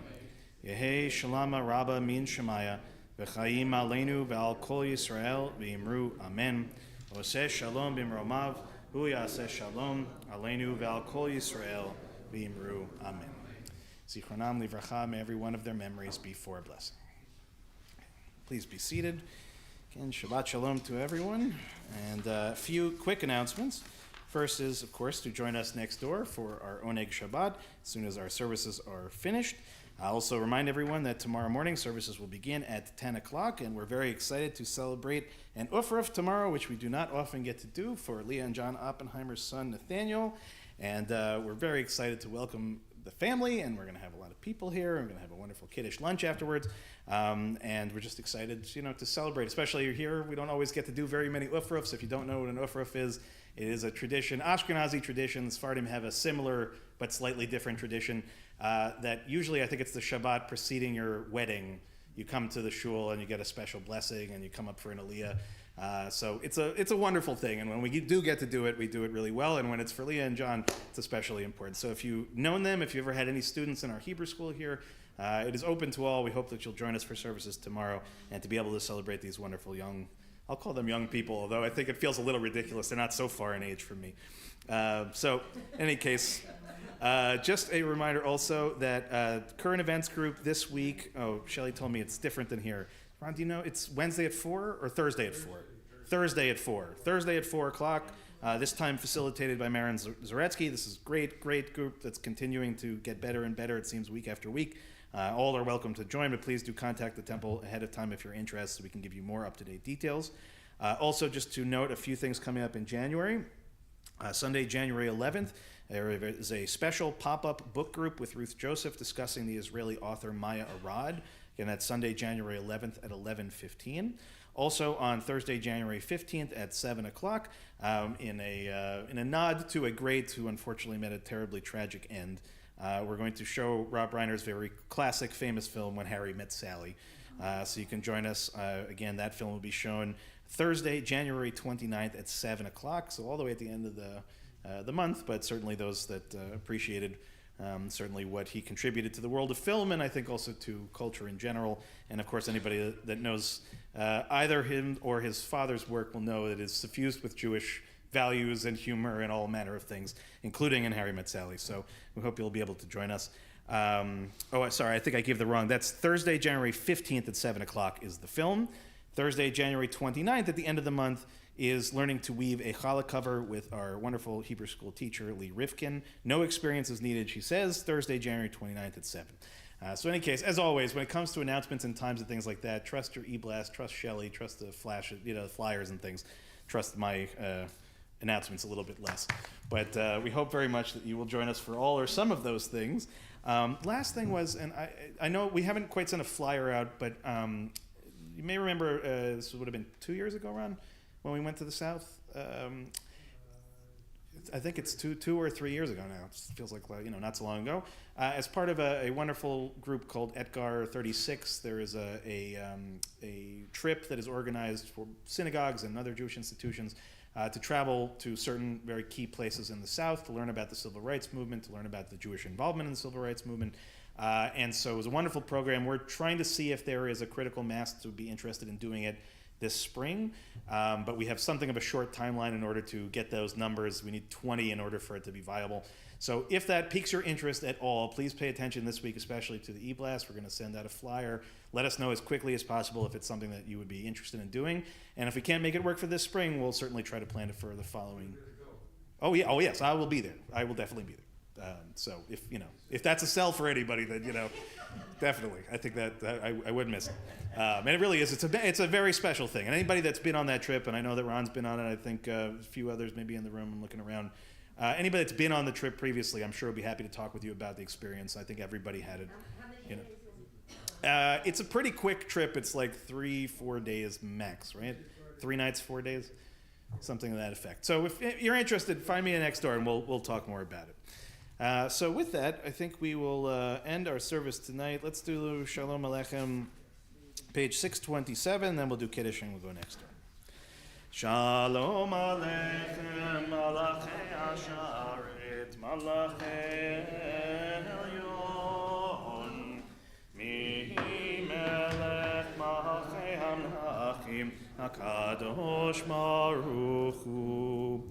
Yehi Shalama Rabba min Shemaya, v'chaim aleinu ve'al kol Yisrael v'imru, Amen. Oseh shalom b'imromav, hu yaseh shalom aleinu ve'al kol Yisrael v'imru, Amen. Zichronam livracha, may every one of their memories be for a blessing. Please be seated. Again, Shabbat Shalom to everyone. And a few quick announcements. First is, of course, to join us next door for our Oneg Shabbat as soon as our services are finished. I'll also remind everyone that tomorrow morning services will begin at 10 o'clock, and we're very excited to celebrate an Ufruf tomorrow, which we do not often get to do, for Leah and John Oppenheimer's son, Nathaniel. And we're very excited to welcome the family, and we're going to have a lot of people here. We're going to have a wonderful kiddush lunch afterwards, and we're just excited, to celebrate. Especially here, we don't always get to do very many ufrufs. If you don't know what an ufruf is, it is a tradition, Ashkenazi tradition. The Sephardim have a similar but slightly different tradition that usually, I think it's the Shabbat preceding your wedding. You come to the shul and you get a special blessing, and you come up for an aliyah. So it's a wonderful thing, and when we do get to do it, we do it really well, and when it's for Leah and John, it's especially important. So if you've known them, if you ever had any students in our Hebrew school here, it is open to all. We hope that you'll join us for services tomorrow, and to be able to celebrate these wonderful young, I'll call them young people, although I think it feels a little ridiculous. They're not so far in age from me. So in any case, just a reminder also that current events group this week, Shelly told me it's different than here. Ron, do you know it's Wednesday at 4 or Thursday at 4? Thursday at 4. Thursday at 4 o'clock, this time facilitated by Marin Zaretsky. This is great group that's continuing to get better and better, it seems, week after week. All are welcome to join, but please do contact the temple ahead of time if you're interested so we can give you more up-to-date details. Also, just to note a few things coming up in January. Sunday, January 11th, there is a special pop-up book group with Ruth Joseph discussing the Israeli author Maya Arad. Again, that's Sunday, January 11th at 11:15. Also on Thursday, January 15th at 7 o'clock, in a nod to a great who unfortunately met a terribly tragic end, we're going to show Rob Reiner's very classic, famous film, When Harry Met Sally. So you can join us. Again, that film will be shown Thursday, January 29th at 7 o'clock, so all the way at the end of the month, but certainly those that appreciated certainly what he contributed to the world of film, and I think also to culture in general. And of course, anybody that knows either him or his father's work will know that it is suffused with Jewish values and humor and all manner of things, including in Harry Met Sally. So we hope you'll be able to join us. Sorry, I think I gave the wrong. That's Thursday, January 15th at 7 o'clock is the film. Thursday, January 29th at the end of the month is learning to weave a challah cover with our wonderful Hebrew school teacher, Lee Rifkin. No experience is needed, she says. Thursday, January 29th at 7. So in any case, as always, when it comes to announcements and times and things like that, trust your e-blast, trust Shelley, trust the flash, the flyers and things. Trust my announcements a little bit less. But we hope very much that you will join us for all or some of those things. Last thing was, and I know we haven't quite sent a flyer out, but you may remember, this would have been 2 years ago, Ron, when we went to the South. I think it's two or 3 years ago now. It feels like not so long ago. As part of a wonderful group called Etgar 36, there is a trip that is organized for synagogues and other Jewish institutions to travel to certain very key places in the South to learn about the civil rights movement, to learn about the Jewish involvement in the civil rights movement. And so it was a wonderful program. We're trying to see if there is a critical mass to be interested in doing it this spring, but we have something of a short timeline in order to get those numbers. We need 20 in order for it to be viable. So if that piques your interest at all, please pay attention this week, especially to the e-blast. We're going to send out a flyer. Let us know as quickly as possible if it's something that you would be interested in doing. And if we can't make it work for this spring, we'll certainly try to plan it for the following. Oh yes, I will be there. I will definitely be there. So if that's a sell for anybody, then definitely, I think that I wouldn't miss it. And it really is. It's a very special thing. And anybody that's been on that trip, and I know that Ron's been on it. I think a few others maybe in the room. I'm looking around. Anybody that's been on the trip previously, I'm sure will be happy to talk with you about the experience. I think everybody had it. How many days is it? It's a pretty quick trip. It's like 3-4 days max, right? 3 nights, 4 days. something to that effect. So if you're interested, find me next door and we'll talk more about it. So with that, I think we will end our service tonight. Let's do Shalom Aleichem, page 627, then we'll do Kiddush and we'll go next door. Shalom Aleichem, Malachei Asharet, Malachei Elyon, Mi Melech Malachei Hamlachim, HaKadosh Baruch Hu.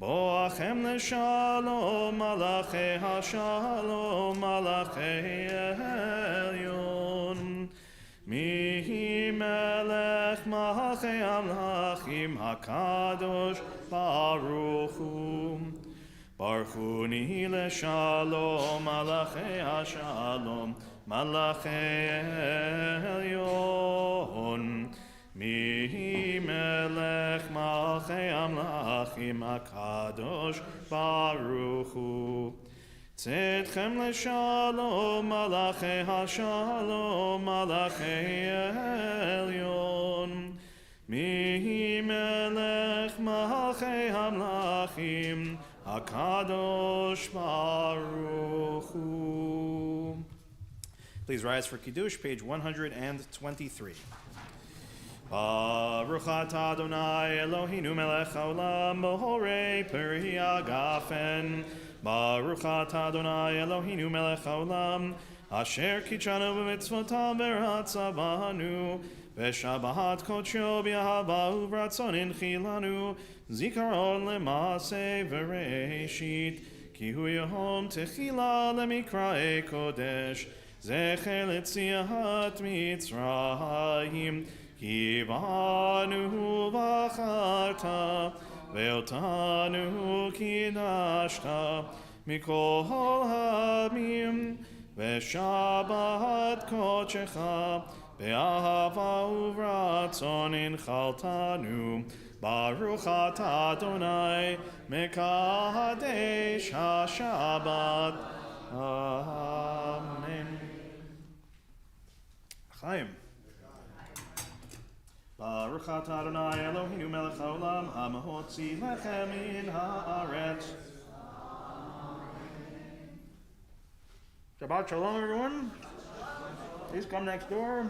Boachem leshalom, Malachei HaShalom, Malachei Elyon. Mihi melech malachei amlachim, HaKadosh Baruch Hu. Baruchuni leshalom, Malachei HaShalom, Malachei Elyon. Mihi melech malachei amlachim, HaKadosh Baruch Hu. Tzedchem leshalom, Malachei HaShalom, Malachei Elyon. Mihi melech malachei amlachim, HaKadosh Baruch Hu. Please rise for Kiddush, page 123. Baruch atah Adonai Eloheinu melech haolam b'horei peri hagafen. Baruch atah Adonai Eloheinu melech haolam asher kitshanu b'mitzvotav v'ratza banu v'shabahat kodsho b'ahava u'vratzon inchilanu zikaron l'maaseh v'reishit ki hu yom techila lemikrae kodesh zecher l'tziat Mitzrayim ki banu v'acharta ve'otanu kidashta mikol hamim ve'shabat kodshecha be'ahava u'vratzon inchaltanu Baruch atah Adonai mekadesh haShabbat. Amen. Chaim. Baruch atah Adonai Eloheinu melech haolam hamahotzi lechem min haaretz. Shabbat shalom, everyone. Please come next door.